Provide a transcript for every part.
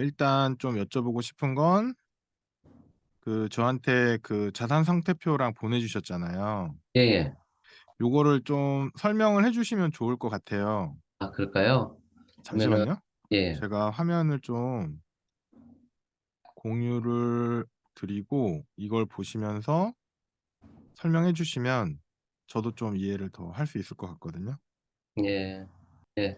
일단 좀 여쭤보고 싶은 건 저한테 자산 상태표랑 보내주셨잖아요. 예, 예. 요거를 좀 설명을 해 주시면 좋을 것 같아요. 아, 그럴까요? 그러면은, 잠시만요. 예, 제가 화면을 좀 공유를 드리고 이걸 보시면서 설명해 주시면 저도 좀 이해를 더 할 수 있을 것 같거든요. 예, 예.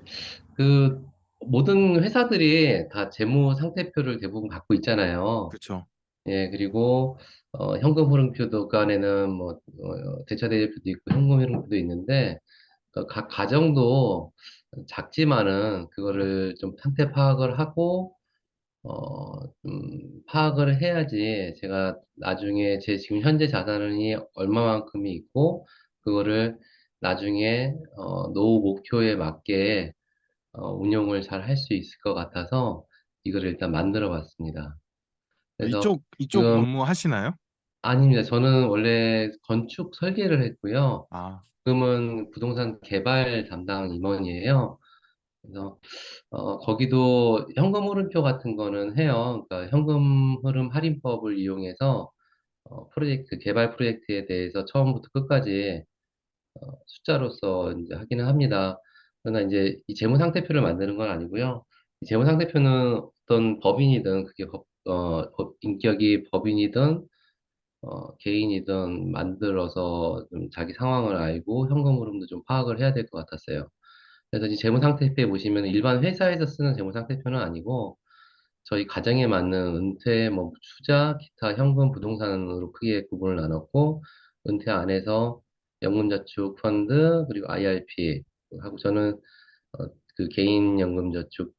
그, 모든 회사들이 다 재무 상태표를 대부분 갖고 있잖아요. 그쵸. 예, 그리고, 현금 흐름표도 그 안에는 뭐, 대차 대조표도 있고, 현금 흐름표도 있는데, 각 가정도 작지만은, 그거를 좀 상태 파악을 하고, 파악을 해야지 제가 나중에 제 지금 현재 자산이 얼마만큼이 있고, 그거를 나중에, 노후 목표에 맞게, 운용을 잘 할 수 있을 것 같아서 이거를 일단 만들어 봤습니다. 그래서 이쪽 지금, 업무 하시나요? 아닙니다. 저는 원래 건축 설계를 했고요. 아, 지금은 부동산 개발 담당 임원이에요. 그래서 거기도 현금 흐름표 같은 거는 해요. 그러니까 현금 흐름 할인법을 이용해서 개발 프로젝트에 대해서 처음부터 끝까지 숫자로서 이제 하기는 합니다. 그러나 이제 이 재무 상태표를 만드는 건 아니고요. 이 재무 상태표는 어떤 법인이든 그게 인격이 법인이든 개인이든 만들어서 좀 자기 상황을 알고 현금 흐름도 좀 파악을 해야 될 것 같았어요. 그래서 이 재무상태표에 보시면 일반 회사에서 쓰는 재무상태표는 아니고 저희 가정에 맞는 은퇴, 뭐 투자, 기타 현금, 부동산으로 크게 구분을 나눴고 은퇴 안에서 연금저축 펀드 그리고 IRP 하고 저는 그 개인 연금저축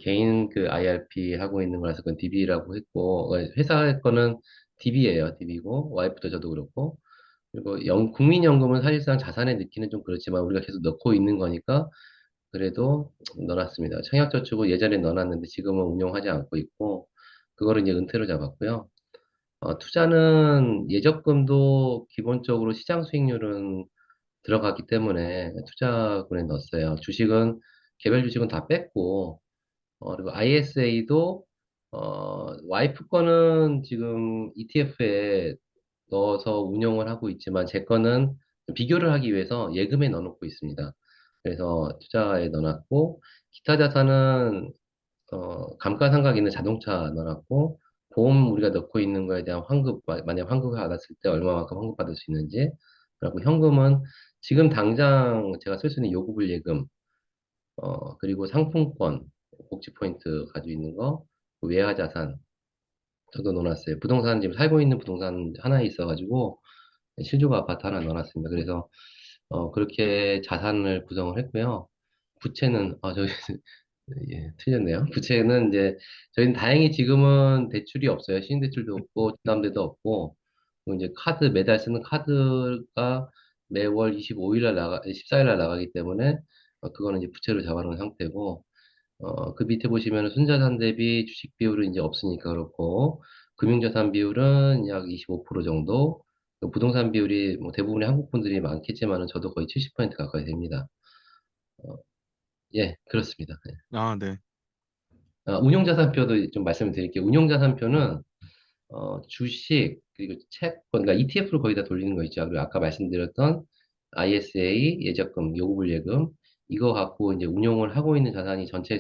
개인 그 IRP 하고 있는 거라서 그건 DB라고 했고 회사 거는 DB예요. DB고 와이프도 저도 그렇고 그리고 국민연금은 사실상 자산에 넣기는 좀 그렇지만 우리가 계속 넣고 있는 거니까 그래도 넣어놨습니다. 청약저축은 예전에 넣어놨는데 지금은 운용하지 않고 있고, 그거를 이제 은퇴로 잡았고요. 투자는 예적금도 기본적으로 시장 수익률은 들어가기 때문에 투자군에 넣었어요. 개별 주식은 다 뺐고, 그리고 ISA도, 와이프 거는 지금 ETF에 넣어서 운용을 하고 있지만, 제 거는 비교를 하기 위해서 예금에 넣어놓고 있습니다. 그래서 투자에 넣어놨고, 기타 자산은, 감가상각 있는 자동차 넣어놨고, 보험 우리가 넣고 있는 거에 대한 만약 환급을 받았을 때 얼마만큼 환급받을 수 있는지, 그리고 현금은 지금 당장 제가 쓸 수 있는 요구불 예금, 그리고 상품권, 복지 포인트 가지고 있는 거, 외화 자산, 저도 넣어놨어요. 부동산 지금 살고 있는 부동산 하나 있어가지고, 실조가 아파트 하나 넣어놨습니다. 그래서, 그렇게 자산을 구성을 했고요. 부채는, 예, 틀렸네요. 부채는 이제, 저희는 다행히 지금은 대출이 없어요. 신대출도 없고, 주담대도 없고, 그리고 이제 매달 쓰는 카드가 매월 14일 날 나가기 때문에, 그거는 이제 부채로 잡아놓은 상태고, 그 밑에 보시면 순자산 대비 주식 비율은 이제 없으니까 그렇고, 금융자산 비율은 약 25% 정도, 그 부동산 비율이 뭐 대부분의 한국 분들이 많겠지만은 저도 거의 70% 가까이 됩니다. 어, 예, 그렇습니다. 예. 아, 네. 운용자산표도 좀 말씀을 드릴게요. 운용자산표는 주식 그리고 채권, 그러니까 ETF로 거의 다 돌리는 거 있죠. 그리고 아까 말씀드렸던 ISA, 예적금, 요구불 예금 이거 갖고 이제 운용을 하고 있는 자산이 전체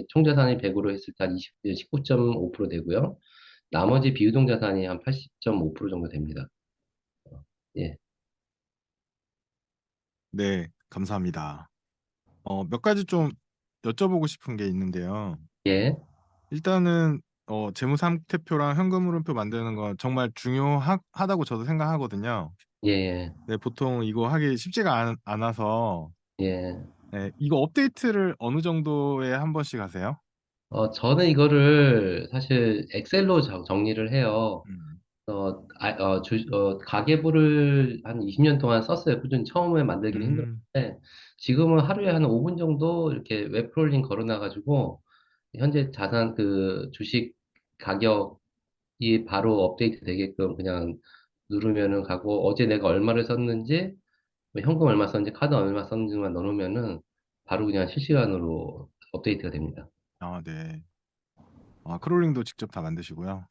총 자산이 100으로 했을 때 한 19.5% 되고요. 나머지 비유동 자산이 한 80.5% 정도 됩니다. 예, 네, 감사합니다. 몇 가지 좀 여쭤보고 싶은 게 있는데요. 예, 일단은 재무상태표랑 현금흐름표 만드는 건 정말 중요하다고 저도 생각하거든요. 예, 네, 보통 이거 하기 쉽지가 않아서 예. 네, 이거 업데이트를 어느 정도에 한 번씩 하세요? 저는 이거를 사실 엑셀로 정리를 해요. 음. 가계부를 한 20년 동안 썼어요. 꾸준히 처음에 만들기는 음. 힘들었는데, 지금은 하루에 한 5분 정도 이렇게 웹프롤링 걸어놔가지고, 현재 자산 주식 가격이 바로 업데이트 되게끔 그냥 누르면은 가고, 어제 내가 얼마를 썼는지, 뭐 현금 얼마 썼는지, 카드 얼마 썼는지만 넣어놓으면은 바로 그냥 실시간으로 업데이트가 됩니다. 아, 네. 크롤링도 직접 다 만드시고요.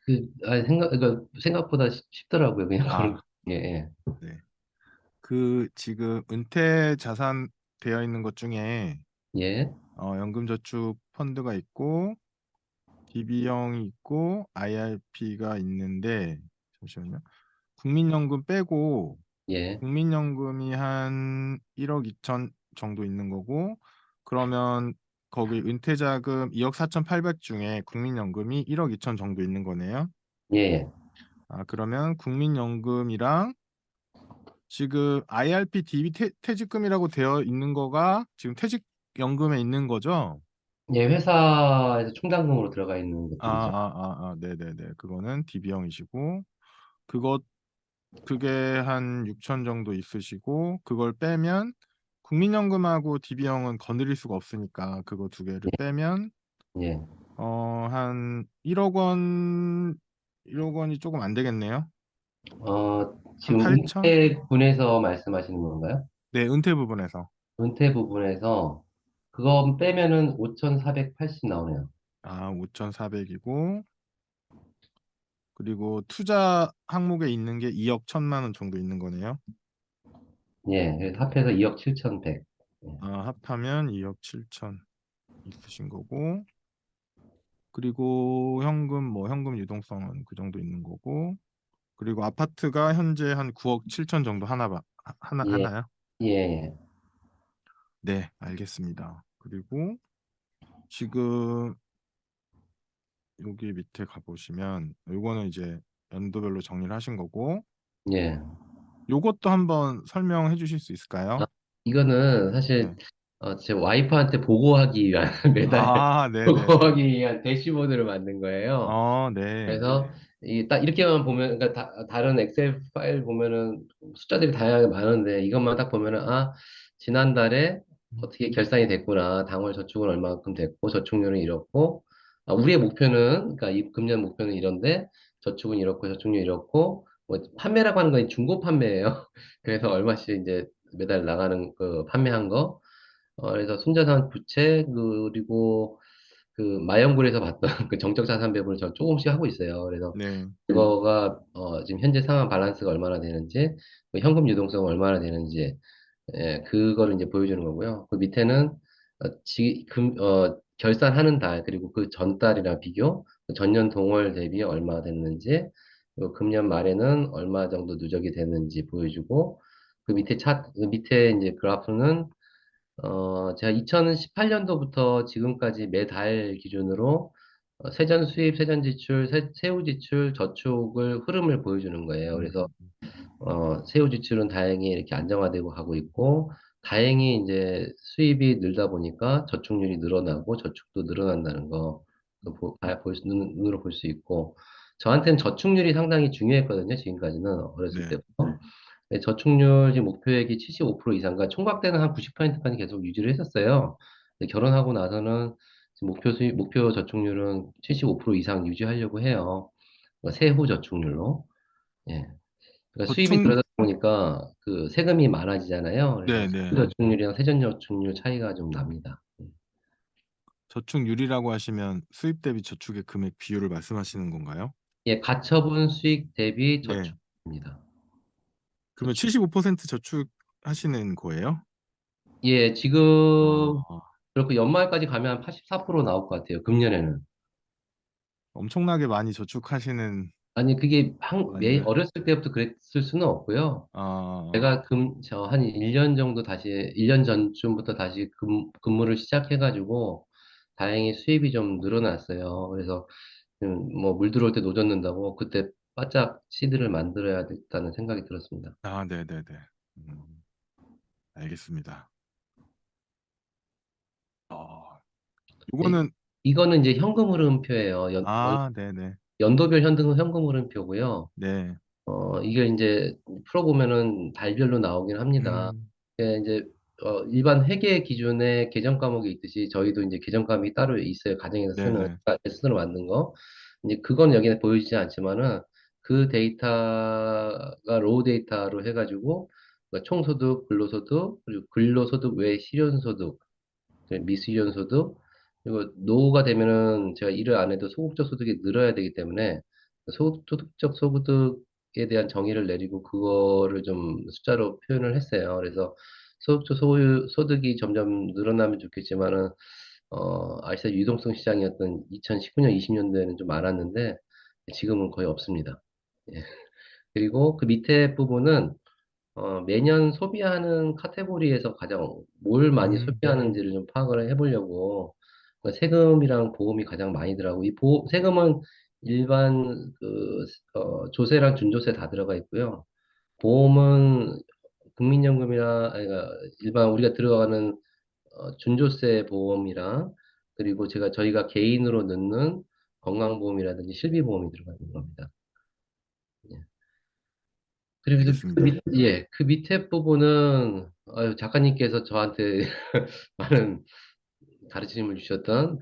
그러니까 생각보다 쉽더라고요. 그냥 그런 아, 거. 예, 예. 네. 그 지금 은퇴 자산 되어 있는 것 중에 예, 연금저축 펀드가 있고 DB형이 있고 IRP가 있는데 잠시만요. 국민연금 빼고 예, 국민연금이 한 1억 2천 정도 있는 거고 그러면 거기 은퇴자금 2억 4,800 중에 국민연금이 1억 2천 정도 있는 거네요. 예, 예. 그러면 국민연금이랑 지금 IRP DB 퇴직금이라고 되어 있는 거가 지금 퇴직연금에 있는 거죠? 예, 회사에서 충당금으로 들어가 있는 것들이죠. 네네네. 그거는 DB형이시고 그것 그게 한 6천 정도 있으시고 그걸 빼면 국민연금하고 DB형은 건드릴 수가 없으니까 그거 두 개를 빼면 예. 한 1억 원 1억 원이 조금 안 되겠네요. 한 지금 8천? 은퇴군에서 말씀하시는 건가요? 네, 은퇴 부분에서. 은퇴 부분에서 그거 빼면은 5,480 나오네요. 5,400이고 그리고 투자 항목에 있는 게 2억 1천만 원 정도 있는 거네요. 예, 그래서 합해서 2억 7,100. 예, 합하면 2억 7천 있으신 거고 그리고 현금 유동성은 그 정도 있는 거고 그리고 아파트가 현재 한 9억 7천 정도 예, 하나요? 예, 네, 알겠습니다. 그리고 지금 여기 밑에 가보시면 요거는 이제 연도별로 정리를 하신 거고 예. 요것도 한번 설명해 주실 수 아, 있을까요? 이거는 사실 네. 제 와이프한테 보고하기 위한 매달 네네네. 보고하기 위한 대시보드를 만든 거예요. 네. 그래서 딱 이렇게만 보면 그러니까 다른 엑셀 파일 보면은 숫자들이 다양하게 많은데 이것만 딱 보면은 지난달에 어떻게 결산이 됐구나. 당월 저축은 얼마만큼 됐고 저축률은 이렇고 우리의 목표는 그러니까 이 금년 목표는 이런데 저축은 이렇고 저축률 이렇고 뭐 판매라고 하는 건 중고 판매예요. 그래서 얼마씩 이제 매달 나가는 그 판매한 거 그래서 순자산 부채 그리고 그 마영굴에서 봤던 그 정적 자산 배분을 저 조금씩 하고 있어요. 그래서 네. 그거가 지금 현재 상환 밸런스가 얼마나 되는지, 그 현금 유동성 얼마나 되는지, 그거를 이제 보여주는 거고요. 그 밑에는 결산하는 달 그리고 그 전달이랑 비교, 그 전년 동월 대비 얼마 됐는지, 그리고 금년 말에는 얼마 정도 누적이 됐는지 보여주고, 그 밑에 이제 그래프는 제가 2018년도부터 지금까지 매달 기준으로 세전 수입, 세전 지출, 세후 지출, 저축을 흐름을 보여주는 거예요. 음, 그래서 세후 지출은 다행히 이렇게 안정화되고 가고 있고, 다행히 이제 수입이 늘다 보니까 저축률이 늘어나고 저축도 늘어난다는 거, 눈으로 볼 수 있고, 저한테는 저축률이 상당히 중요했거든요. 지금까지는 어렸을 네. 때부터. 네, 저축률 지금 목표액이 75% 이상과 총각 때는 한 90%까지 계속 유지를 했었어요. 근데 결혼하고 나서는 지금 목표 저축률은 75% 이상 유지하려고 해요. 그러니까 세후 저축률로. 예. 그러니까 수입이 저축 늘어다 보니까 그 세금이 많아지잖아요. 그래서 세후 네네. 저축률이랑 세전 저축률 차이가 좀 납니다. 저축률이라고 하시면 수입 대비 저축의 금액 비율을 말씀하시는 건가요? 예, 가처분 수익 대비 네. 저축입니다. 그러면 75% 저축하시는 거예요? 예, 지금 아, 그렇고 연말까지 가면 한 84% 나올 것 같아요. 금년에는. 엄청나게 많이 저축하시는 아니, 그게 거 아닌가요? 어렸을 때부터 그랬을 수는 없고요. 아, 제가 한 1년 정도 1년 전쯤부터 다시 근무를 시작해가지고, 다행히 수입이 좀 늘어났어요. 그래서, 뭐, 물 들어올 때 노젓 는다고, 그때 바짝 시드를 만들어야겠다는 생각이 들었습니다. 네네네. 음, 알겠습니다. 어, 예, 요거는, 이거는 이제 현금 흐름표예요. 네네. 연도별 현금 흐름표고요. 네. 이게 이제 풀어보면은 달별로 나오긴 합니다. 음, 이제 일반 회계 기준의 계정 과목이 있듯이 저희도 이제 계정 과목이 따로 있어요. 가정에서 네네. 스스로 만든 거. 이제 그건 여기에 보여지지 않지만은 그 데이터가 로우 데이터로 해가지고 그러니까 총소득, 근로소득, 그리고 근로소득 외 실현소득, 미실현소득, 그리고 노후가 되면은 제가 일을 안 해도 소극적 소득이 늘어야 되기 때문에 소극적 소득에 대한 정의를 내리고 그거를 좀 숫자로 표현을 했어요. 그래서 소극적 소득이 점점 늘어나면 좋겠지만은 아시아 유동성 시장이었던 2019년, 20년도에는 좀 많았는데 지금은 거의 없습니다. 예. 그리고 그 밑에 부분은 매년 소비하는 카테고리에서 가장 뭘 많이 음, 소비하는지를 좀 파악을 해보려고 세금이랑 보험이 가장 많이 들어가고 세금은 일반 조세랑 준조세 다 들어가 있고요. 보험은 국민연금이나 아니, 그러니까 일반 우리가 들어가는 준조세 보험이랑 그리고 저희가 개인으로 넣는 건강보험이라든지 실비보험이 들어가 있는 겁니다. 예. 그리고 알겠습니다. 그 밑에 부분은, 작가님께서 저한테 많은 가르침을 주셨던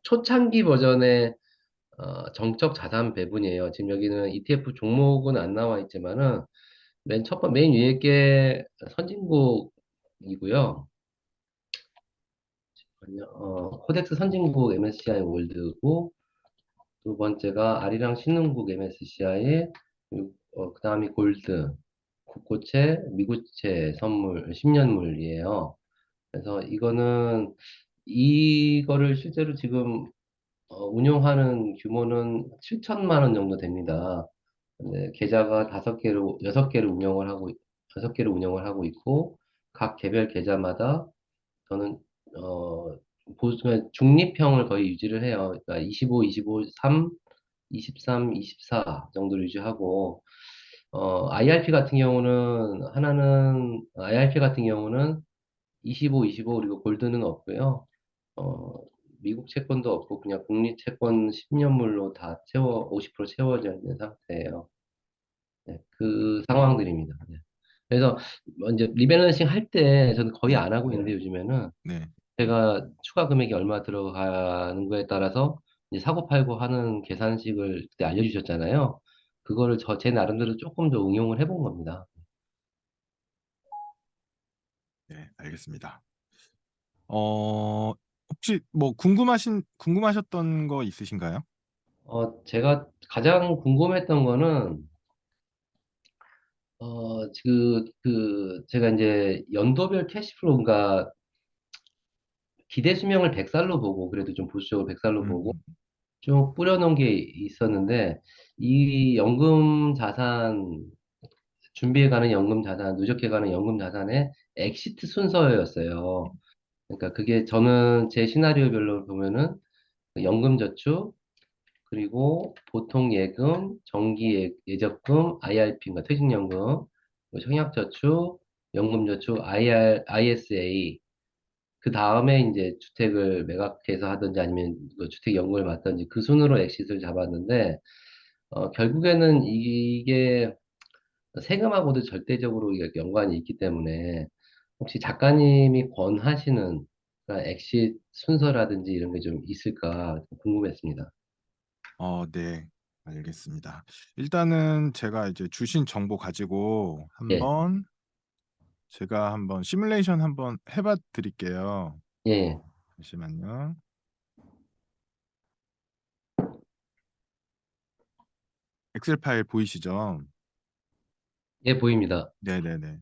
초창기 버전의 정적 자산 배분이에요. 지금 여기는 ETF 종목은 안 나와 있지만은, 맨 위에 게 선진국이고요. 코덱스 선진국 MSCI 월드고, 두 번째가 아리랑 신흥국 MSCI, 그 다음이 골드, 국고채, 미국채 선물, 10년물이에요. 그래서 이거를 실제로 지금 운용하는 규모는 7천만 원 정도 됩니다. 근데 계좌가 여섯 개를 운영을 하고 있고, 각 개별 계좌마다 저는, 보면 중립형을 거의 유지를 해요. 그러니까 25, 25, 3, 23, 24 정도를 유지하고, IRP 같은 경우는 25, 25 그리고 골드는 없고요. 어, 미국 채권도 없고 그냥 국립 채권 10년물로 다 50% 채워져 있는 상태예요. 네, 그 상황들입니다. 네. 그래서 이제 리밸런싱 할 때 저는 거의 네, 안 하고 있는데 요즘에는 네. 제가 추가 금액이 얼마 들어가는 거에 따라서 이제 사고 팔고 하는 계산식을 그때 알려주셨잖아요. 그거를 제 나름대로 조금 더 응용을 해본 겁니다. 네, 알겠습니다. 어, 혹시 뭐 궁금하셨던 거 있으신가요? 제가 가장 궁금했던 거는, 제가 이제 연도별 캐시플로우가 기대 수명을 100살로 보고, 그래도 좀 보수적으로 100살로 음, 보고, 음. 쭉 뿌려놓은 게 있었는데, 이 연금 자산, 준비해가는 연금 자산, 누적해가는 연금 자산의 엑시트 순서였어요. 그러니까 그게 저는 제 시나리오별로 보면은 연금 저축, 그리고 보통 예금, 예적금, IRP인가 퇴직연금, 청약저축, 연금저축, ISA, 그 다음에 이제 주택을 매각해서 하든지 아니면 그 주택연금을 받든지 그 순으로 엑싯을 잡았는데, 결국에는 이게 세금하고도 절대적으로 이게 연관이 있기 때문에 혹시 작가님이 권하시는 엑싯 순서라든지 이런 게 좀 있을까 좀 궁금했습니다. 네, 알겠습니다. 일단은 제가 이제 주신 정보 가지고 예, 제가 한번 시뮬레이션 한번 해봐 드릴게요. 예, 잠시만요. 엑셀 파일 보이시죠? 예, 보입니다. 네네네.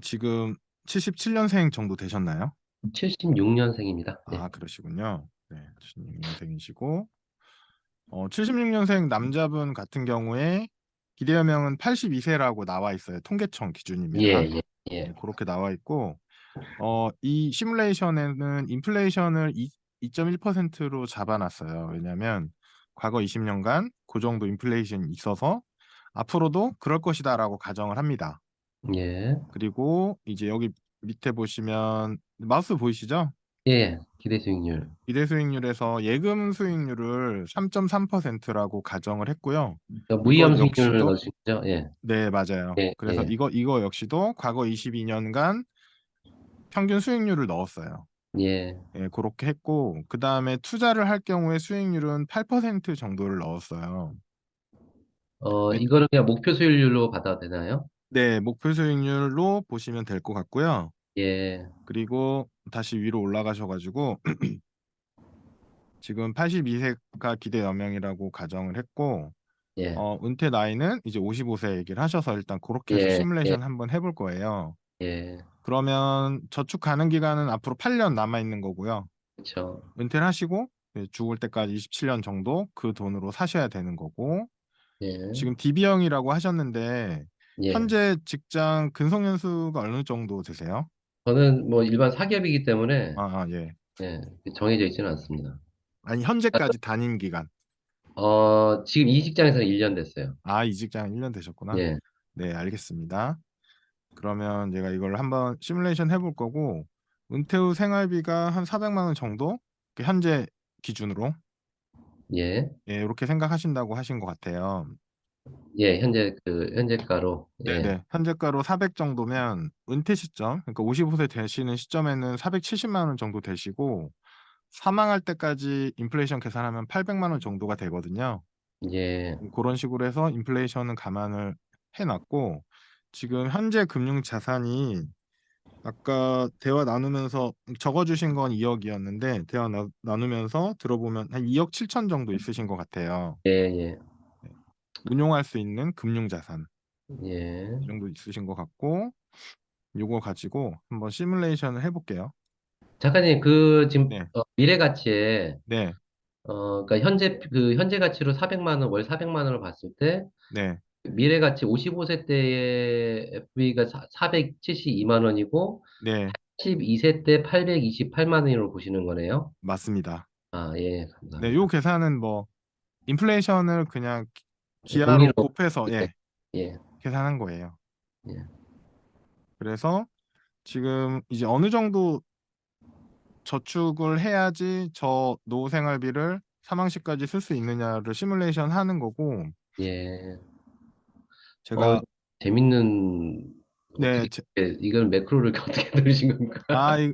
지금 77년생 정도 되셨나요? 76년생입니다. 네. 그러시군요. 네, 76년생이시고, 76년생 남자분 같은 경우에 기대연명은 82세라고 나와 있어요. 통계청 예, 기준입니다. 예, 예, 네, 그렇게 나와 있고, 이 시뮬레이션에는 인플레이션을 2.1%로 잡아놨어요. 왜냐하면 과거 20년간 그 정도 인플레이션이 있어서 앞으로도 그럴 것이다라고 가정을 합니다. 예, 그리고 이제 여기 밑에 보시면 마우스 보이시죠? 예, 기대 수익률. 기대 수익률에서 예금 수익률을 3.3%라고 가정을 했고요. 그러니까 무위험 이것 수익률을 역시도 넣으신 거죠? 예, 네, 맞아요. 예, 그래서 예, 이거 역시도 과거 22년간 평균 수익률을 넣었어요. 예. 예, 그렇게 했고 그다음에 투자를 할 경우에 수익률은 8% 정도를 넣었어요. 왜- 이거를 그냥 목표 수익률로 받아도 되나요? 네, 목표 수익률로 보시면 될 것 같고요. 예, 그리고 다시 위로 올라가셔 가지고 지금 82세가 기대 여명이라고 가정을 했고 예, 은퇴 나이는 이제 55세 얘기를 하셔서 일단 그렇게 해서 예, 예, 시뮬레이션 한번 해볼 거예요. 예, 그러면 저축 가능 기간은 앞으로 8년 남아 있는 거고요. 그쵸. 은퇴를 하시고 이제 죽을 때까지 27년 정도 그 돈으로 사셔야 되는 거고 예, 지금 DB형이라고 하셨는데 예. 현재 직장 근속 연수가 어느 정도 되세요? 저는 뭐 일반 사기업이기 때문에, 예. 예, 정해져 있지는 않습니다. 아니 현재까지 다닌 기간. 지금 이 직장에서는 1년 됐어요. 이 직장 1년 되셨구나. 예, 네, 알겠습니다. 그러면 제가 이걸 한번 시뮬레이션 해볼 거고 은퇴 후 생활비가 한 400만 원 정도? 현재 기준으로 예, 예, 이렇게 생각하신다고 하신 것 같아요. 예, 현재가로, 예, 네네. 현재가로 400 정도면 은퇴 시점, 그러니까 55세 되시는 시점에는 470만 원 정도 되시고 사망할 때까지 인플레이션 계산하면 800만 원 정도가 되거든요. 예, 그런 식으로 해서 인플레이션은 감안을 해놨고 지금 현재 금융 자산이 아까 대화 나누면서 적어주신 건 2억이었는데 대화 나누면서 들어보면 한 2억 7천 정도 있으신 것 같아요. 예, 예, 네. 운용할 수 있는 금융 자산 예. 이 정도 있으신 것 같고 요거 가지고 한번 시뮬레이션을 해볼게요. 작가님, 지금, 네, 미래 가치에, 네, 그러니까 현재 가치로 400만 원, 월 400만 원을 봤을 때, 네, 미래 가치 55세 때의 FV가 472만 원이고, 네, 12세 때 828만 원으로 보시는 거네요. 맞습니다. 아, 예, 네, 요 감사합니다. 계산은 뭐 인플레이션을 그냥 기하로 공리로, 곱해서 예, 예, 예, 계산한 거예요. 예. 그래서 지금 이제 어느 정도 저축을 해야지 저 노후 생활비를 사망 시까지 쓸 수 있느냐를 시뮬레이션 하는 거고 예. 어, 제가 재밌는, 네, 이걸 매크로를 어떻게 누르신 겁니까?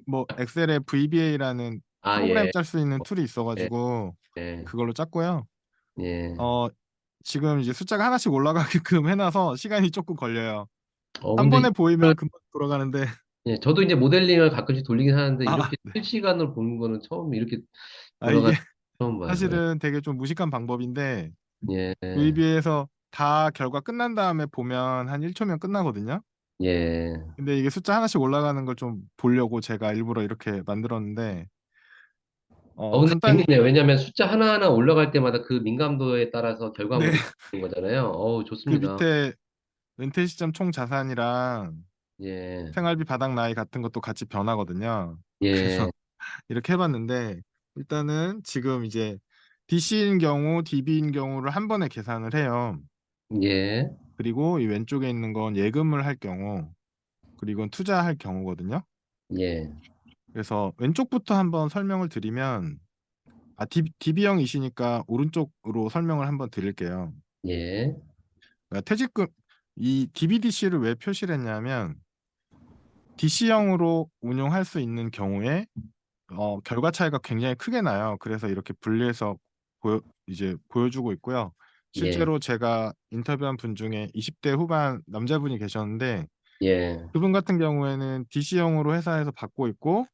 뭐 엑셀에 VBA라는 아, 프로그램 예, 짤 수 있는 툴이 예, 있어가지고 예, 그걸로 짰고요. 예. 어, 지금 이제 숫자가 하나씩 올라가게끔 해놔서 시간이 조금 걸려요. 한 근데, 번에 보이면 금방 돌아가는데 예, 저도 이제 모델링을 가끔씩 돌리긴 하는데, 이렇게 네. 실시간으로 보는 거는 이렇게 이게 돌아가는 거 처음 봐요. 예, 사실은 되게 좀 무식한 방법인데 예, VBA에서 다 결과 끝난 다음에 보면 한 1초면 끝나거든요. 예. 근데 이게 숫자 하나씩 올라가는 걸 좀 보려고 제가 일부러 이렇게 만들었는데 근데 간단히 재밌네요. 왜냐하면 숫자 하나하나 올라갈 때마다 그 민감도에 따라서 네, 결과물이 바뀌는 거잖아요. 그 좋습니다. 밑에 은퇴 시점 총 자산이랑 예, 생활비 바닥 나이 같은 것도 같이 변하거든요. 예, 그래서 이렇게 해봤는데 일단은 지금 이제 DC인 경우, DB인 경우를 한 번에 계산을 해요. 예, 그리고 이 왼쪽에 있는 건 예금을 할 경우, 그리고 투자할 경우거든요. 예, 그래서 왼쪽부터 한번 설명을 드리면 DB형이시니까 오른쪽으로 설명을 한번 드릴게요. 예, 그러니까 퇴직금 이 DBDC를 왜 표시를 했냐면 DC형으로 운용할 수 있는 경우에 결과 차이가 굉장히 크게 나요. 그래서 이렇게 분리해서 이제 보여주고 있고요. 예, 실제로 제가 인터뷰한 분 중에 20대 후반 남자분이 계셨는데 예, 그분 같은 경우에는 DC형으로 회사에서 받고 있고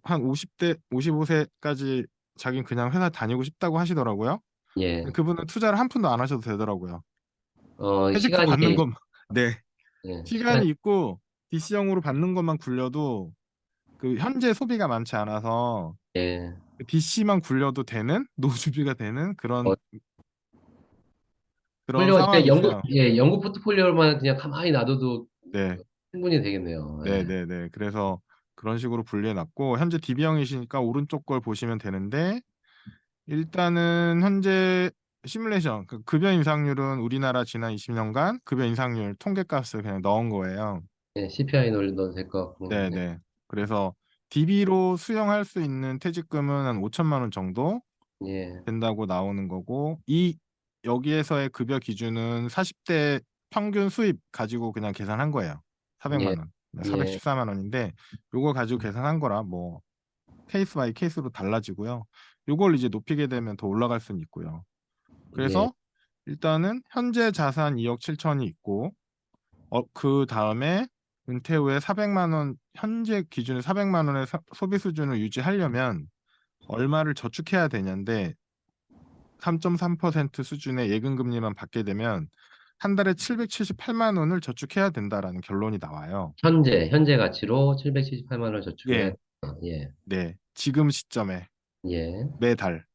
한 50대, 55세까지 자기는 그냥 회사 다니고 싶다고 하시더라고요. 예. 그분은 투자를 한 푼도 안 하셔도 되더라고요. 퇴직금 시간이, 받는 것만 네, 예, 시간, 시간이 있고 DC형으로 받는 것만 굴려도 그 현재 소비가 많지 않아서 예. DC만 굴려도 되는 노후준비가 되는 어, 그런 훌륭한, 그냥 상황이세요. 연구 포트폴리오만 그냥 가만히 놔둬도 네, 충분히 되겠네요. 네, 예, 네, 네. 그래서 그런 식으로 분리해놨고 현재 DB형이시니까 오른쪽 걸 보시면 되는데 일단은 현재 시뮬레이션 그 급여 인상률은 우리나라 지난 20년간 급여 인상률 통계값을 그냥 넣은 거예요. 예, CPI 넣어도 될 것 같고, 네, 네. 그래서 DB로 수령할 수 있는 퇴직금은 한 5천만 원 정도 예, 된다고 나오는 거고 이 여기에서의 급여 기준은 40대 평균 수입 가지고 그냥 계산한 거예요. 예, 400만 원, 예, 414만 원인데 요걸 가지고 계산한 거라 뭐 케이스 바이 케이스로 달라지고요. 요걸 이제 높이게 되면 더 올라갈 수는 있고요. 예, 그래서 일단은 현재 자산 2억 7천이 있고 그 다음에 은퇴 후에 400만 원 현재 기준의 400만 원의 소비 수준을 유지하려면 얼마를 저축해야 되냐인데 3.3% 수준의 예금 금리만 받게 되면 한 달에 778만 원을 저축해야 된다라는 결론이 나와요. 현재 가치로 778만 원 저축을 해야 예, 된다. 예, 네. 지금 시점에 예, 매달.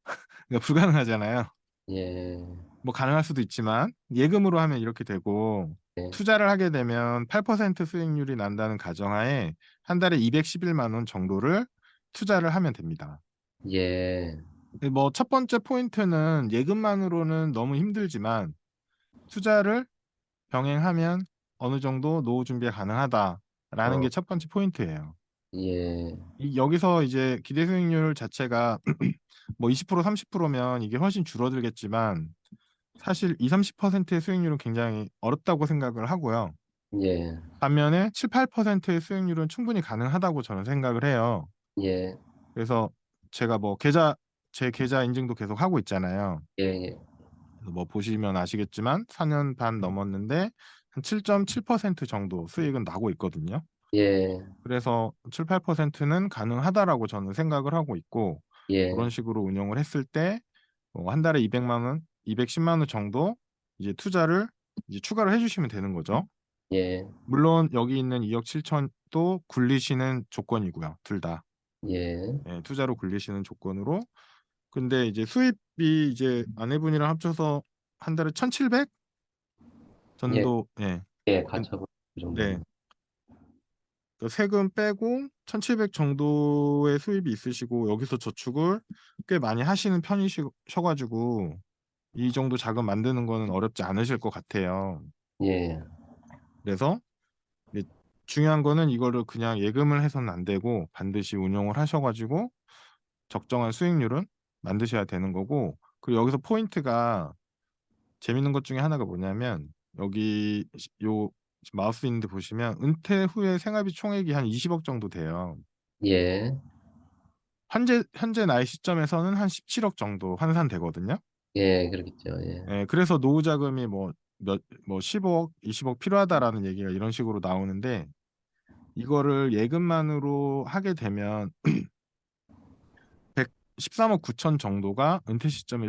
그러니까 불가능하잖아요. 예, 뭐 가능할 수도 있지만 예금으로 하면 이렇게 되고 예, 투자를 하게 되면 8% 수익률이 난다는 가정하에 한 달에 211만 원 정도를 투자를 하면 됩니다. 예, 뭐 첫 번째 포인트는 예금만으로는 너무 힘들지만 투자를 병행하면 어느 정도 노후 준비가 가능하다라는 게 어, 첫 번째 포인트예요. 예, 여기서 이제 기대 수익률 자체가 뭐 20% 30%면 이게 훨씬 줄어들겠지만 사실 2, 30%의 수익률은 굉장히 어렵다고 생각을 하고요. 예, 반면에 7, 8%의 수익률은 충분히 가능하다고 저는 생각을 해요. 예, 그래서 제가 뭐 제 계좌 인증도 계속 하고 있잖아요. 예, 예, 그래서 뭐 보시면 아시겠지만 4년 반 넘었는데 한 7.7% 정도 수익은 나고 있거든요. 예, 그래서 7, 8%는 가능하다라고 저는 생각을 하고 있고 예, 그런 식으로 운영을 했을 때 한 달에 200만 원, 210만 원 정도 이제 투자를 이제 추가를 해주시면 되는 거죠. 예, 물론 여기 있는 2억 7천도 굴리시는 조건이고요. 둘 다. 예, 예, 투자로 굴리시는 조건으로. 근데 이제 수입이 이제 아내분이랑 합쳐서 한 달에 1,700 예, 정도. 예. 예, 근- 가처분 그 네. 정도는. 그 세금 빼고 1,700 정도의 수입이 있으시고 여기서 저축을 꽤 많이 하시는 편이셔가지고 이 정도 자금 만드는 거는 어렵지 않으실 것 같아요. 예, 그래서 이제 중요한 거는 이거를 그냥 예금을 해서는 안 되고 반드시 운용을 하셔가지고 적정한 수익률은 만드셔야 되는 거고 그리고 여기서 포인트가 재밌는 것 중에 하나가 뭐냐면 여기 요 마우스 있는데 보시면 은퇴 후에 생활비 총액이 한 20억 정도 돼요. 예, 현재 나이 시점에서는 한 17억 정도 환산되거든요. 예, 그렇겠죠. 예, 예, 그래서 노후 자금이 뭐 15억, 20억 필요하다라는 얘기가 이런 식으로 나오는데 이거를 예금만으로 하게 되면 113억 9천 정도가 은퇴 시점에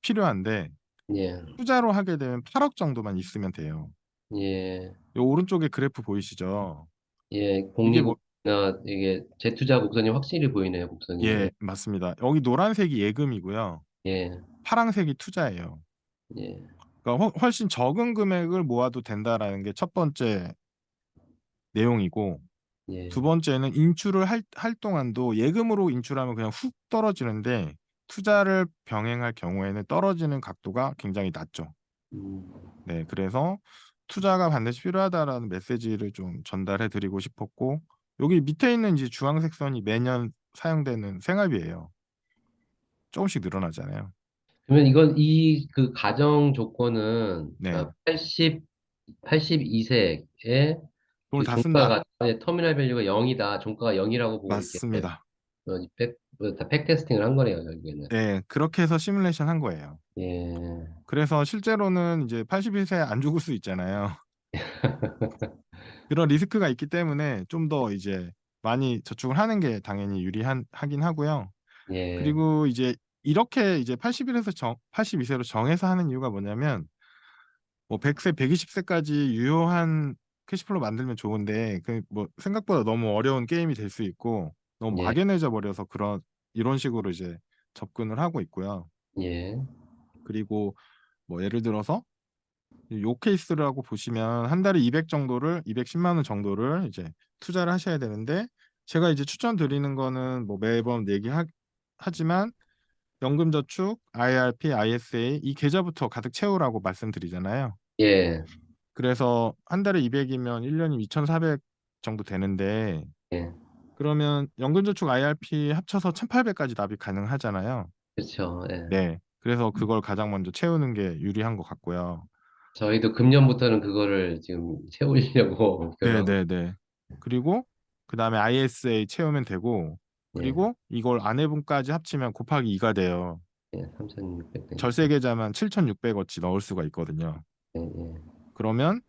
필요한데 예, 투자로 하게 되면 8억 정도만 있으면 돼요. 예, 요 오른쪽에 그래프 보이시죠? 예, 이게 뭐 공리국이나 이게 재투자 곡선이 확실히 보이네요, 곡선이. 예, 예, 맞습니다. 여기 노란색이 예금이고요. 예, 파란색이 투자예요. 예, 그러니까 훨씬 적은 금액을 모아도 된다라는 게 첫 번째 내용이고 두 예, 번째는 인출을 할 동안도 예금으로 인출하면 그냥 훅 떨어지는데 투자를 병행할 경우에는 떨어지는 각도가 굉장히 낮죠. 음, 네, 그래서 투자가 반드시 필요하다라는 메시지를 좀 전달해 드리고 싶었고 여기 밑에 있는 이제 주황색 선이 매년 사용되는 생활비예요. 조금씩 늘어나잖아요. 그러면 그 가정 조건은, 네, 그러니까 82세에 돈을 그 다 쓴다. 종가가, 터미널 밸류가 0이다. 종가가 0이라고 보고 이렇게, 맞습니다. 다 팩테스팅을 한 거네요, 결국에는. 네, 그렇게 해서 시뮬레이션 한 거예요. 예, 그래서 실제로는 이제 81세 안 죽을 수 있잖아요. 그런 리스크가 있기 때문에 좀 더 이제 많이 저축을 하는 게 당연히 하긴 하고요. 예, 그리고 이제 이렇게 이제 81에서 82세로 정해서 하는 이유가 뭐냐면 뭐 100세, 120세까지 유효한 캐시플로우 만들면 좋은데 그 뭐 생각보다 너무 어려운 게임이 될 수 있고 너무 예, 막연해져 버려서 이런 식으로 이제 접근을 하고 있고요. 예, 그리고 뭐 예를 들어서 요 케이스라고 보시면 한 달에 210만 원 정도를 이제 투자를 하셔야 되는데 제가 이제 추천드리는 거는 뭐 매번 하지만 연금저축, IRP, ISA 이 계좌부터 가득 채우라고 말씀드리잖아요. 예, 그래서 한 달에 200이면 1년이면 2,400 정도 되는데 예, 그러면 연금저축 IRP 합쳐서 1,800까지 납입 가능하잖아요. 그렇죠. 예. 네. 그래서 그걸 가장 먼저 채우는 게 유리한 것 같고요. 저희도 금년부터는 그거를 지금 채우려고 목표로 하고, 네네네. 그리고 그 다음에 ISA 채우면 되고 예, 그리고 이걸 아내분까지 합치면 곱하기 2가 돼요. 3,600 절세 되니까. 계좌만 7,600어치 넣을 수가 있거든요. 예, 예, 그러면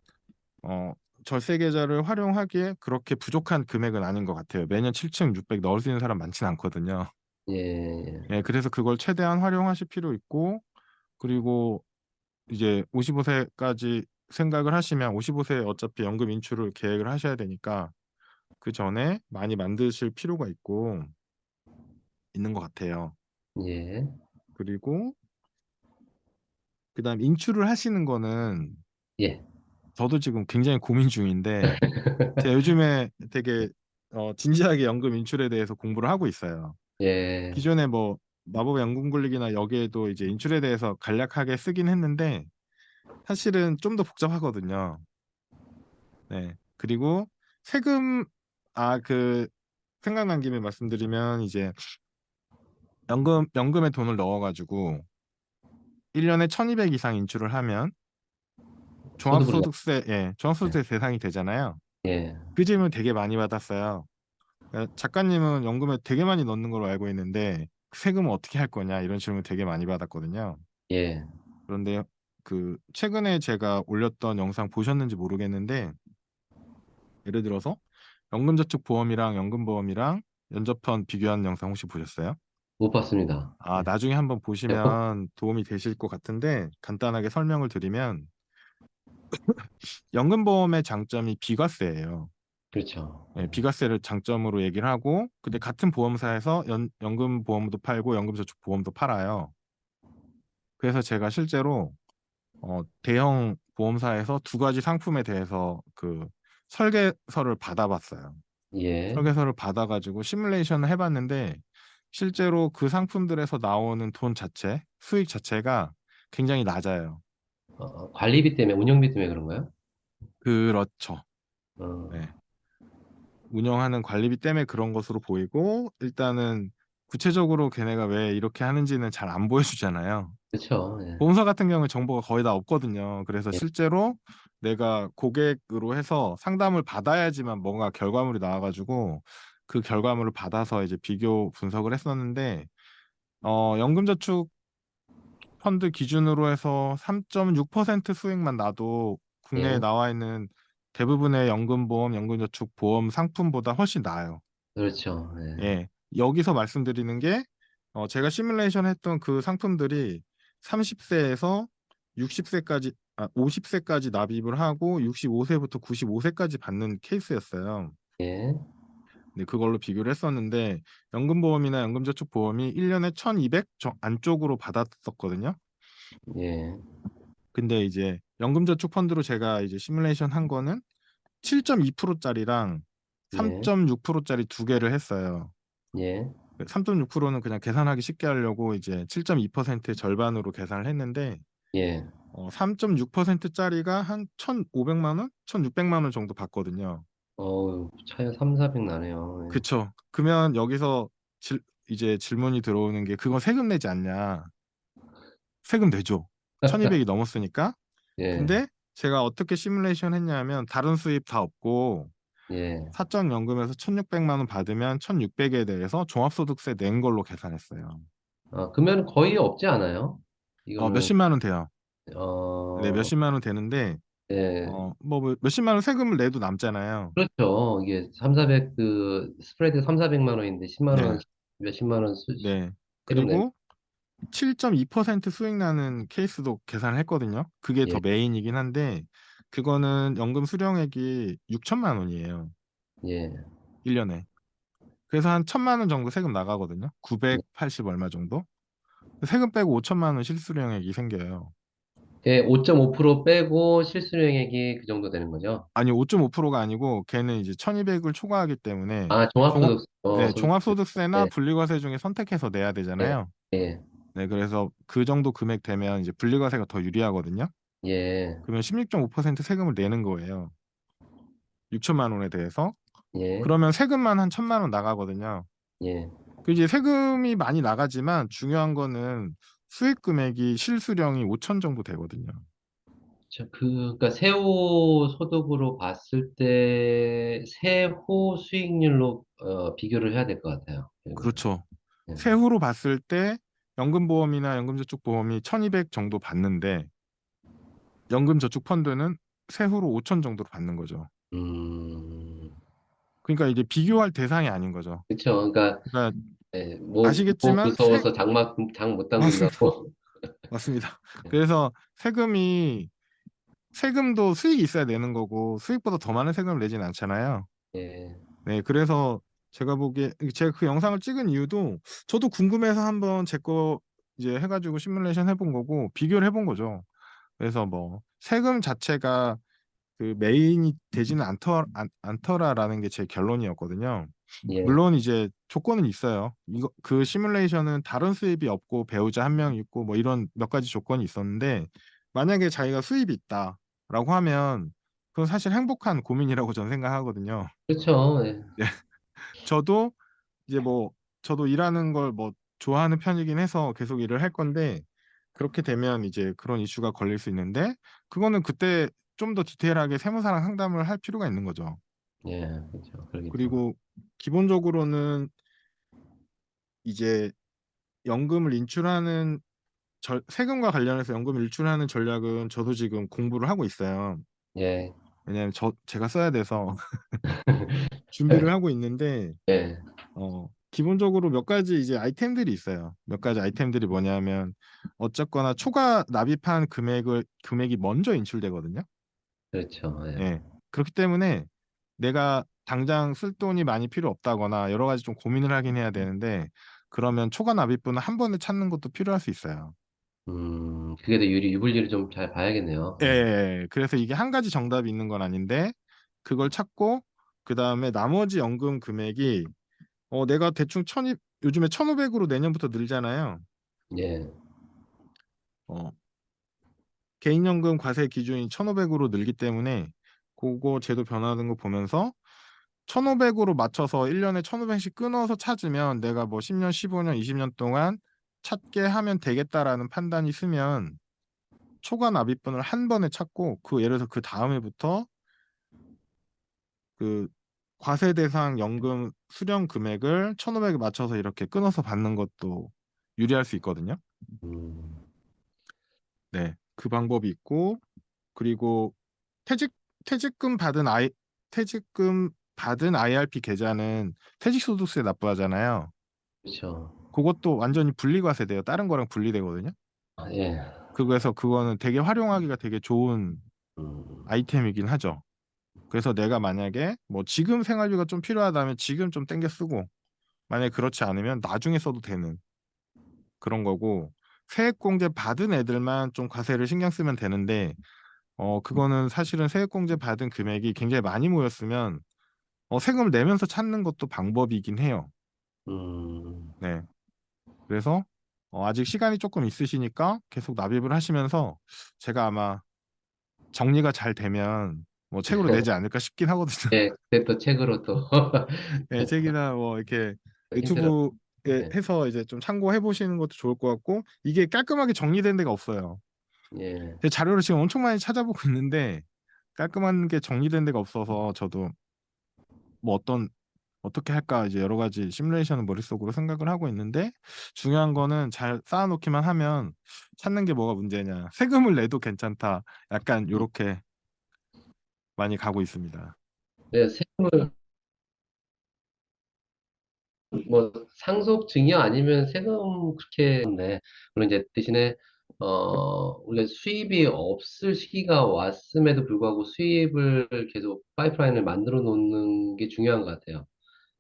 어, 절세 계좌를 활용하기에 그렇게 부족한 금액은 아닌 것 같아요. 매년 7,600 넣을 수 있는 사람 많진 않거든요. 예, 예. 예, 그래서 그걸 최대한 활용하실 필요 있고, 그리고 이제 55세까지 생각을 하시면 55세에 어차피 연금 인출을 계획을 하셔야 되니까 그 전에 많이 만드실 필요가 있는 것 같아요. 예, 그리고 그다음 인출을 하시는 거는 예, 저도 지금 굉장히 고민 중인데 제가 요즘에 되게 진지하게 연금 인출에 대해서 공부를 하고 있어요. 예. 기존에 뭐 마법의 연금 굴리기나 여기에도 이제 인출에 대해서 간략하게 쓰긴 했는데 사실은 좀 더 복잡하거든요. 네. 그리고 세금 그 생각난 김에 말씀드리면 이제 연금에 돈을 넣어가지고 1년에 1200 이상 인출을 하면 소득으로, 종합소득세 대상이 되잖아요. 예, 그 질문 되게 많이 받았어요. 작가님은 연금에 되게 많이 넣는 걸로 알고 있는데 그 세금은 어떻게 할 거냐 이런 질문 되게 많이 받았거든요. 예, 그런데 그 최근에 제가 올렸던 영상 보셨는지 모르겠는데 예를 들어서 연금저축보험이랑 연금보험이랑 연접한 비교한 영상 혹시 보셨어요? 못 봤습니다. 예, 나중에 한번 예, 보시면 도움이 되실 것 같은데 간단하게 설명을 드리면 연금보험의 장점이 비과세예요. 그렇죠. 예, 비과세를 장점으로 얘기를 하고 근데 같은 보험사에서 연금보험도 팔고 연금저축보험도 팔아요. 그래서 제가 실제로 대형 보험사에서 두 가지 상품에 대해서 그 설계서를 받아봤어요. 예, 설계서를 받아가지고 시뮬레이션을 해봤는데 실제로 그 상품들에서 나오는 돈 자체, 수익 자체가 굉장히 낮아요. 관리비 때문에, 운영비 때문에 그런가요? 그렇죠. 어, 네. 운영하는 관리비 때문에 그런 것으로 보이고 일단은 구체적으로 걔네가 왜 이렇게 하는지는 잘 안 보여주잖아요. 그렇죠. 예, 보험사 같은 경우에 정보가 거의 다 없거든요. 그래서 예, 실제로 내가 고객으로 해서 상담을 받아야지만 뭔가 결과물이 나와가지고 그 결과물을 받아서 이제 비교 분석을 했었는데 연금저축 펀드 기준으로 해서 3.6% 수익만 나도 국내에 예, 나와 있는 대부분의 연금보험, 연금저축 보험 상품보다 훨씬 나아요. 그렇죠. 예, 예. 여기서 말씀드리는 게 제가 시뮬레이션 했던 그 상품들이 30세에서 60세까지 50세까지 납입을 하고 65세부터 95세까지 받는 케이스였어요. 예, 근데 그걸로 비교를 했었는데 연금보험이나 연금저축보험이 1년에 1200 안쪽으로 받았었거든요. 예, 근데 이제 연금저축 펀드로 제가 이제 시뮬레이션 한 거는 7.2%짜리랑 예, 3.6%짜리 두 개를 했어요. 예, 3.6%는 그냥 계산하기 쉽게 하려고 이제 7.2%의 절반으로 계산을 했는데 예. 3.6%짜리가 한 1,500만 원? 1,600만 원 정도 받거든요. 차이가 3, 400 나네요. 그쵸. 그러면 여기서 이제 질문이 들어오는 게 그건 세금 내지 않냐? 세금 내죠. 1,200이 넘었으니까. 예, 예, 근데 제가 어떻게 시뮬레이션 했냐면 다른 수입 다 없고 예. 사적연금에서 1,600만 원 받으면 1,600에 대해서 종합소득세 낸 걸로 계산했어요. 그러면 거의 없지 않아요? 이거는, 몇십만 원 돼요. 네, 어, 몇십만 원 되는데 예. 뭐 몇십만 원 세금을 내도 남잖아요. 그렇죠. 이게 3, 400, 스프레드 3, 400만 원인데 10만 원, 네, 몇십만 원 네. 세금 내면, 그리고 7.2% 수익 나는 케이스도 계산을 했거든요. 그게 예, 더 메인이긴 한데 그거는 연금 수령액이 6천만 원이에요. 예. 1년에. 그래서 한 1,000만 원 정도 세금 나가거든요. 980 얼마 정도. 세금 빼고 5천만 원 실수령액이 생겨요. 예, 5.5% 빼고 실수령액이 그 정도 되는 거죠. 아니 5.5%가 아니고 걔는 이제 1,200을 초과하기 때문에 종합소득, 소득세. 종합소득세나 예, 분리과세 중에 선택해서 내야 예, 되잖아요. 예, 네, 그래서 그 정도 금액 되면 이제 분리과세가 더 유리하거든요. 예, 그러면 16.5% 세금을 내는 거예요. 6천만 원에 대해서. 예, 그러면 세금만 한 1,000만 원 나가거든요. 예. 그 이제 세금이 많이 나가지만 중요한 거는 수익 금액이 실수령이 5천 정도 되거든요. 그러니까 세후 소득으로 봤을 때 세후 수익률로 비교를 해야 될 것 같아요. 이거는. 그렇죠. 예. 세후로 봤을 때 연금보험이나 연금저축보험이 1,200 정도 받는데 연금저축 펀드는 세후로 5천 정도로 받는 거죠. 음, 그러니까 이게 비교할 대상이 아닌 거죠. 그렇죠. 그러니까 그러니까 예, 뭐 아시겠지만 무서워서 장 못 맞습니다. 담근다고. 맞습니다. 그래서 세금도 수익이 있어야 내는 거고 수익보다 더 많은 세금을 내진 않잖아요. 예, 네, 그래서 제가 그 영상을 찍은 이유도 저도 궁금해서 한번 제 거 이제 해가지고 시뮬레이션 해본 거고 비교를 해본 거죠. 그래서 뭐 세금 자체가 그 메인이 되지는 않더라라는 게 제 결론이었거든요. 예, 물론 이제 조건은 있어요. 이거 그 시뮬레이션은 다른 수입이 없고 배우자 한 명 있고 뭐 이런 몇 가지 조건이 있었는데 만약에 자기가 수입이 있다라고 하면 그건 사실 행복한 고민이라고 저는 생각하거든요. 그렇죠. 예, 예, 저도 이제 뭐 저도 일하는 걸 뭐 좋아하는 편이긴 해서 계속 일을 할 건데 그렇게 되면 이제 그런 이슈가 걸릴 수 있는데 그거는 그때 좀 더 디테일하게 세무사랑 상담을 할 필요가 있는 거죠. 예, 그렇죠. 그러겠죠. 그리고 기본적으로는 이제 연금을 인출하는 세금과 관련해서 연금을 인출하는 전략은 저도 지금 공부를 하고 있어요. 예, 왜냐하면 제가 써야 돼서 준비를 하고 있는데 예, 기본적으로 몇 가지 이제 아이템들이 있어요. 몇 가지 아이템들이 뭐냐면 어쨌거나 초과 납입한 금액이 먼저 인출되거든요. 그렇죠. 예, 예. 그렇기 때문에 내가 당장 쓸 돈이 많이 필요 없다거나 여러 가지 좀 고민을 하긴 해야 되는데 그러면 초과 납입분을 한 번에 찾는 것도 필요할 수 있어요. 그게 더 유불리를 좀 잘 봐야겠네요. 예. 예, 그래서 이게 한 가지 정답이 있는 건 아닌데 그걸 찾고 그다음에 나머지 연금 금액이 내가 대충 요즘에 1,500으로 내년부터 늘잖아요. 예, 어, 개인연금 과세 기준이 1,500으로 늘기 때문에 그거 제도 변화하는 거 보면서 1,500으로 맞춰서 1년에 1,500씩 끊어서 찾으면 내가 뭐 10년, 15년, 20년 동안 찾게 하면 되겠다라는 판단이 쓰면 초과 납입분을 한 번에 찾고 예를 들어서 그 다음 해부터 그 과세 대상 연금 수령 금액을 1,500에 맞춰서 이렇게 끊어서 받는 것도 유리할 수 있거든요. 음, 네. 그 방법이 있고 그리고 퇴직 퇴직금 받은 아이 퇴직금 받은 IRP 계좌는 퇴직소득세 납부하잖아요. 그렇죠. 그것도 완전히 분리과세돼요. 다른 거랑 분리되거든요. 아, 예, 그래서 그거는 되게 활용하기가 되게 좋은 음, 아이템이긴 하죠. 그래서 내가 만약에 뭐 지금 생활비가 좀 필요하다면 지금 좀 땡겨 쓰고 만약에 그렇지 않으면 나중에 써도 되는 그런 거고 세액공제 받은 애들만 좀 과세를 신경 쓰면 되는데 그거는 사실은 세액공제 받은 금액이 굉장히 많이 모였으면 세금을 내면서 찾는 것도 방법이긴 해요. 음, 네. 그래서 아직 시간이 조금 있으시니까 계속 납입을 하시면서 제가 아마 정리가 잘 되면 뭐 책으로 내지 않을까 싶긴 하거든요. 예, 그때 또 책으로 또 네, 책이나 뭐 이렇게 힌트를, 유튜브에 예, 해서 이제 좀 참고해 보시는 것도 좋을 것 같고 이게 깔끔하게 정리된 데가 없어요. 예, 제 자료를 지금 엄청 많이 찾아보고 있는데 깔끔한 게 정리된 데가 없어서 저도 뭐 어떻게 할까 이제 여러 가지 시뮬레이션을 머릿속으로 생각을 하고 있는데 중요한 거는 잘 쌓아놓기만 하면 찾는 게 뭐가 문제냐. 세금을 내도 괜찮다. 약간 요렇게 많이 가고 있습니다. 네, 세금을 뭐 상속 증여 아니면 세금 그렇게 네. 물론 이제 대신에 우리가 수입이 없을 시기가 왔음에도 불구하고 수입을 계속 파이프라인을 만들어 놓는 게 중요한 것 같아요. 예.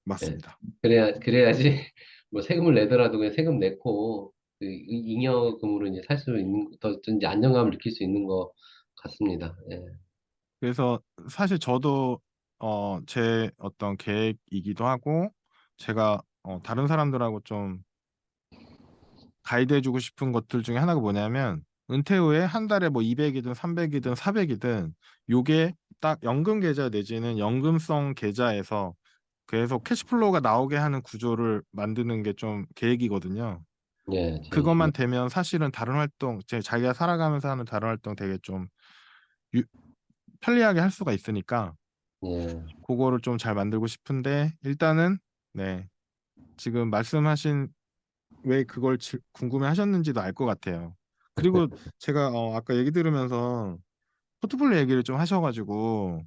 맞습니다. 그래야지 뭐 세금을 내더라도 그냥 세금 내고 그 잉여금으로 이제 살 수 있는 더 이제 안정감을 느낄 수 있는 것 같습니다. 예. 그래서 사실 저도 제 어떤 계획이기도 하고 제가 다른 사람들하고 좀 가이드해주고 싶은 것들 중에 하나가 뭐냐면 은퇴 후에 한 달에 뭐 200이든 300이든 400이든 요게 딱 연금 계좌 내지는 연금성 계좌에서 계속 캐시플로우가 나오게 하는 구조를 만드는 게 좀 계획이거든요. 예, 제일 중요. 그것만 되면 사실은 다른 활동, 자기가 살아가면서 하는 다른 활동 되게 좀 유- 편리하게 할 수가 있으니까 예. 그거를 좀 잘 만들고 싶은데 일단은 네 지금 말씀하신 왜 그걸 궁금해 하셨는지도 알 것 같아요. 그리고 제가 아까 얘기 들으면서 포트폴리오 얘기를 좀 하셔가지고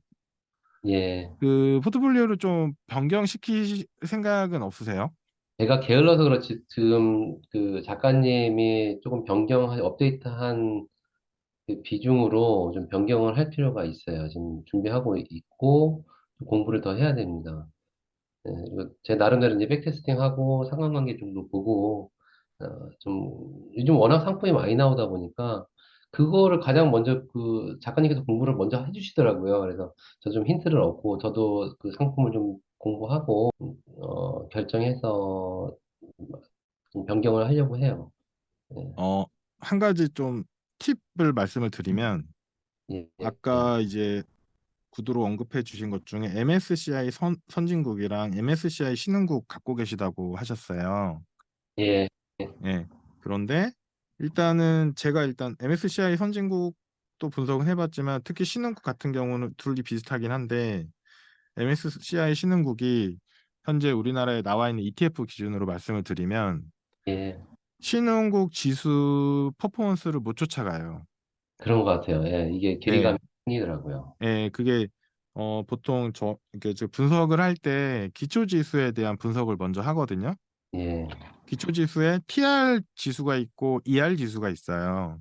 예. 그 포트폴리오를 좀 변경시킬 생각은 없으세요? 제가 게을러서 그렇지, 지금 그 작가님이 조금 업데이트한 그 비중으로 좀 변경을 할 필요가 있어요. 지금 준비하고 있고, 공부를 더 해야 됩니다. 네, 그리고 제 나름대로 이제 백테스팅하고 상관관계 정도 보고, 요즘 워낙 상품이 많이 나오다 보니까, 그거를 가장 먼저 그 작가님께서 공부를 먼저 해주시더라고요. 그래서 저 좀 힌트를 얻고, 저도 그 상품을 좀 공부하고, 결정해서 좀 변경을 하려고 해요. 예, 어, 한 가지 좀 팁을 말씀을 드리면 예, 예, 아까 이제 구두로 언급해 주신 것 중에 MSCI 선진국이랑 MSCI 신흥국 갖고 계시다고 하셨어요. 예, 예. 그런데 일단은 제가 일단 MSCI 선진국도 분석은 해봤지만 특히 신흥국 같은 경우는 둘이 비슷하긴 한데 MSCI 신흥국이 현재 우리나라에 나와 있는 ETF 기준으로 말씀을 드리면 예, 신흥국 지수 퍼포먼스를 못 쫓아가요. 그런 것 같아요. 예, 이게 예, 괴리감이 생기더라고요. 예, 그게 보통 이렇게 저 분석을 할 때 기초 지수에 대한 분석을 먼저 하거든요. 예, 기초 지수에 TR 지수가 있고 ER 지수가 있어요.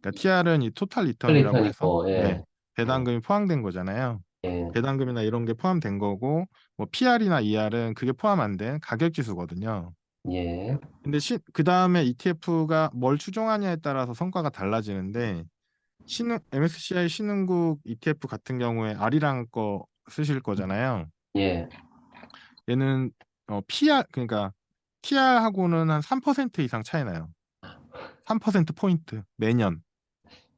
그러니까 TR은 이 토탈 리턴이라고 해서 플레이턴이고, 예, 예, 배당금이 포함된 거잖아요. 예, 배당금이나 이런 게 포함된 거고 뭐 PR이나 ER은 그게 포함 안 된 가격 지수거든요. 예, 근데 그 다음에 ETF가 뭘 추종하냐에 따라서 성과가 달라지는데 MSCI 신흥국 ETF 같은 경우에 R이랑 거 쓰실 거잖아요. 예. 얘는 PR 그러니까 TR하고는 한 3% 이상 차이 나요. 3% 포인트 매년.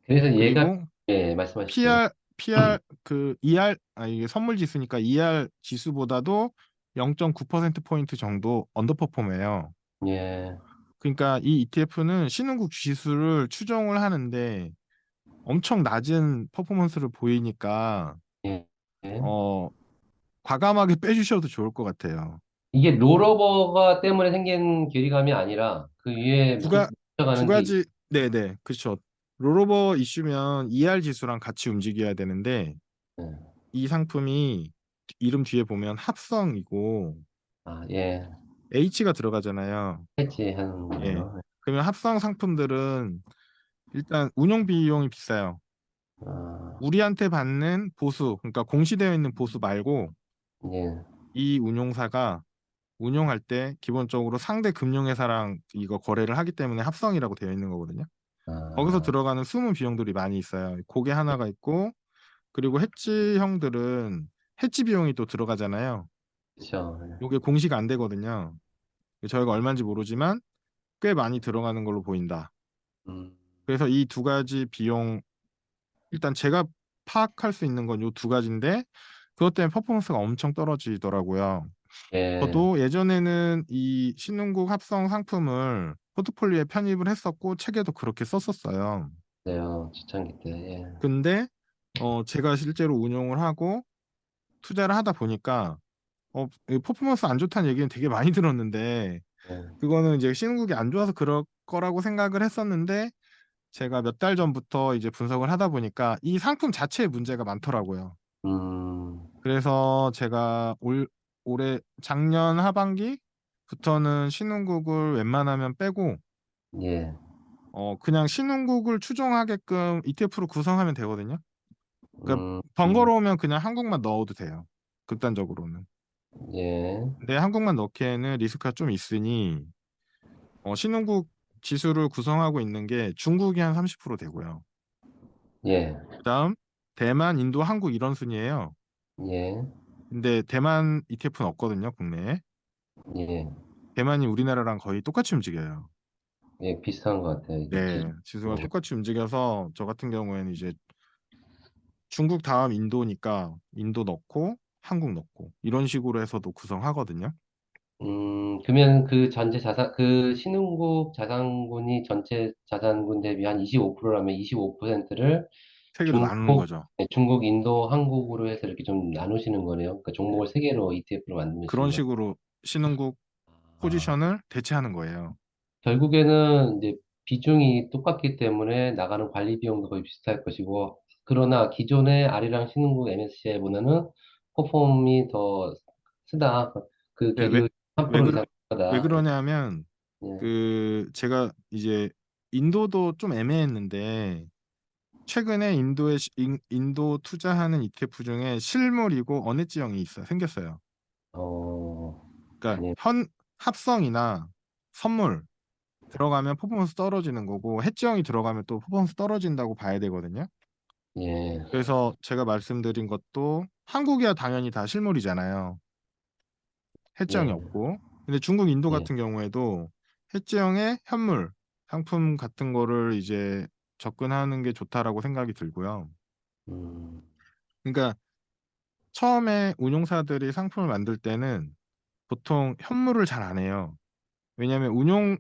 그래서 얘가, 그리고 예, 말씀하십시오. PR 그 ER 이게 선물 지수니까 ER 지수보다도 0.9% 포인트 정도 언더퍼폼해요. 예, 그러니까 이 ETF는 신흥국 지수를 추종을 하는데 엄청 낮은 퍼포먼스를 보이니까 예, 예. 어 과감하게 빼주셔도 좋을 것 같아요. 이게 롤오버가 때문에 생긴 괴리감이 아니라 그 위에 두, 가, 두 붙어가는 게, 가지 네네 그렇죠. 롤오버 이슈면 ER 지수랑 같이 움직여야 되는데 예. 이 상품이 이름 뒤에 보면 합성이고 아, 예, H가 들어가잖아요. 해지하는 예. 거예요. 그러면 합성 상품들은 일단 운용 비용이 비싸요. 아, 우리한테 받는 보수, 그러니까 공시되어 있는 보수 말고 예, 이 운용사가 운용할 때 기본적으로 상대 금융회사랑 이거 거래를 하기 때문에 합성이라고 되어 있는 거거든요. 거기서 아, 들어가는 숨은 비용들이 많이 있어요. 그게 하나가 있고 그리고 해지형들은 해지 비용이 또 들어가잖아요. 그렇죠. 이게 공시가 안 되거든요. 저희가 얼마인지 모르지만 꽤 많이 들어가는 걸로 보인다. 음, 그래서 이 두 가지 비용 일단 제가 파악할 수 있는 건 이 두 가지인데 그것 때문에 퍼포먼스가 엄청 떨어지더라고요. 예, 저도 예전에는 이 신흥국 합성 상품을 포트폴리오에 편입을 했었고 책에도 그렇게 썼었어요. 네요. 초창기 때, 예, 근데 제가 실제로 운용을 하고 투자를 하다 보니까 이 퍼포먼스 안 좋다는 얘기는 되게 많이 들었는데 예, 그거는 이제 신흥국이 안 좋아서 그럴 거라고 생각을 했었는데 제가 몇 달 전부터 이제 분석을 하다 보니까 이 상품 자체에 문제가 많더라고요. 음, 그래서 제가 올해 작년 하반기부터는 신흥국을 웬만하면 빼고 예, 그냥 신흥국을 추종하게끔 ETF로 구성하면 되거든요. 그러니까 음, 번거로우면 그냥 한국만 넣어도 돼요. 극단적으로는. 예, 근데 한국만 넣기에는 리스크가 좀 있으니 신흥국 지수를 구성하고 있는 게 중국이 한 30% 되고요. 예, 그다음 대만, 인도, 한국 이런 순이에요. 예, 근데 대만 ETF는 없거든요, 국내에. 예, 대만이 우리나라랑 거의 똑같이 움직여요. 예, 비슷한 것 같아요. 이게 네, 지수가 똑같이 움직여서 저 같은 경우에는 이제 중국 다음 인도니까 인도 넣고 한국 넣고 이런 식으로 해서도 구성하거든요. 그러면 그 신흥국 자산군이 전체 자산군 대비 한 25%라면 25%를 세 개로 나누는 거죠. 중국, 인도, 한국으로 해서 이렇게 좀 나누시는 거네요. 그러니까 네. 종목을 세 개로 ETF로 그런 만드시는 거. 식으로 신흥국 아, 포지션을 대체하는 거예요. 결국에는 이제 비중이 똑같기 때문에 나가는 관리 비용도 거의 비슷할 것이고, 그러나 기존의 아리랑 신흥국 MSCI보다는 퍼폼이 더 쓰다. 그 네, 왜, 계류 왜 3% 그러, 이상. 왜 거다. 그러냐면 예, 그 제가 이제 인도도 좀 애매했는데 최근에 인도 투자하는 ETF 중에 실물이고 언해지형이 생겼어요. 어, 그러니까 예, 현 합성이나 선물 들어가면 퍼포먼스 떨어지는 거고 해지형이 들어가면 또 퍼포먼스 떨어진다고 봐야 되거든요. 예, 그래서 제가 말씀드린 것도 한국이야 당연히 다 실물이잖아요. 해지형이 예, 없고. 근데 중국, 인도 예, 같은 경우에도 해지형의 현물 상품 같은 거를 이제 접근하는 게 좋다라고 생각이 들고요. 음, 그러니까 처음에 운용사들이 상품을 만들 때는 보통 현물을 잘 안 해요. 왜냐하면 운용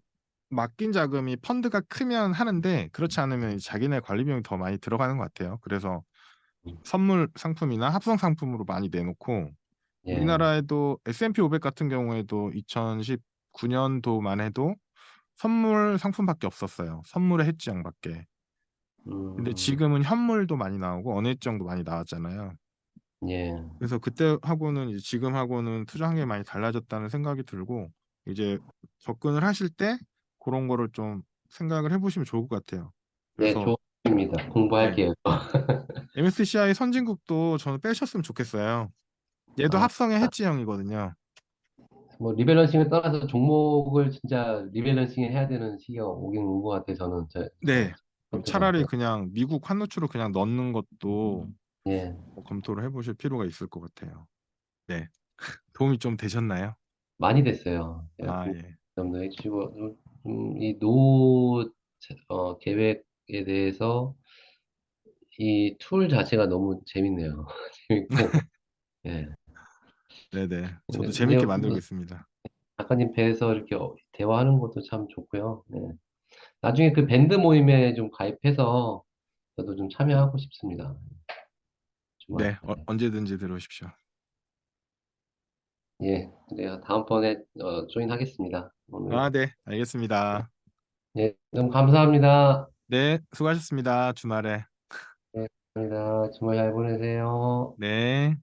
맡긴 자금이 펀드가 크면 하는데 그렇지 않으면 자기네 관리 비용이 더 많이 들어가는 것 같아요. 그래서 선물 상품이나 합성 상품으로 많이 내놓고 예, 우리나라에도 S&P 500 같은 경우에도 2019년도만 해도 선물 상품밖에 없었어요. 선물의 해지형밖에. 근데 음, 지금은 현물도 많이 나오고 언해지형도 많이 나왔잖아요. 예. 그래서 그때하고는 이제 지금하고는 투자 환경이 많이 달라졌다는 생각이 들고 이제 접근을 하실 때 그런 거를 좀 생각을 해보시면 좋을 것 같아요. 네, 그래서 좋습니다. 네, 공부할게요. MSCI 선진국도 저는 빼셨으면 좋겠어요. 얘도 아, 합성의 해지형이거든요. 뭐 리밸런싱을 떠나서 종목을 진짜 리밸런싱 해야 되는 시기가 오긴 온 것 같아요. 저는 네, 그렇게 차라리 봤어요. 그냥 미국 환노출을 그냥 넣는 것도 예. 검토를 해보실 필요가 있을 것 같아요. 네, 도움이 좀 되셨나요? 많이 됐어요. 예, 아, 예. 공부도 해주시고, 이 노후 계획에 대해서 이 툴 자체가 너무 재밌네요. 재밌고, 예. 네네. 저도 근데 재밌게 만들고 뭐 있습니다. 작가님 뵈서 이렇게 대화하는 것도 참 좋고요. 네. 나중에 그 밴드 모임에 좀 가입해서 저도 좀 참여하고 싶습니다. 정말. 네, 언제든지 들어오십시오. 예, 그래요. 다음번에 조인하겠습니다. 오늘. 아, 네, 알겠습니다. 예, 너무 감사합니다. 네, 수고하셨습니다. 주말에. 네, 감사합니다. 주말 잘 보내세요. 네.